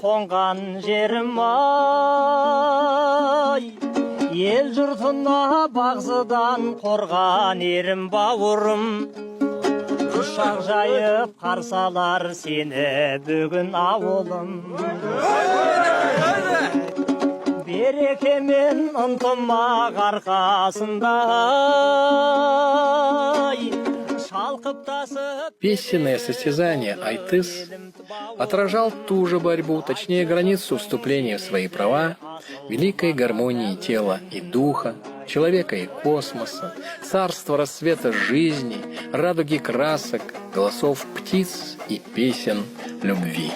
қонған жерім ай, ел жұртына бағзыдан қорған ерім бауырым. Құшақ жайып қарсалар сені бүгін ауылым. Береке мен ынтымақ арқасында Песенное состязание Айтыс отражал ту же борьбу, точнее границу вступления в свои права, великой гармонии тела и духа, человека и космоса, царства рассвета жизни, радуги красок, голосов птиц и песен любви.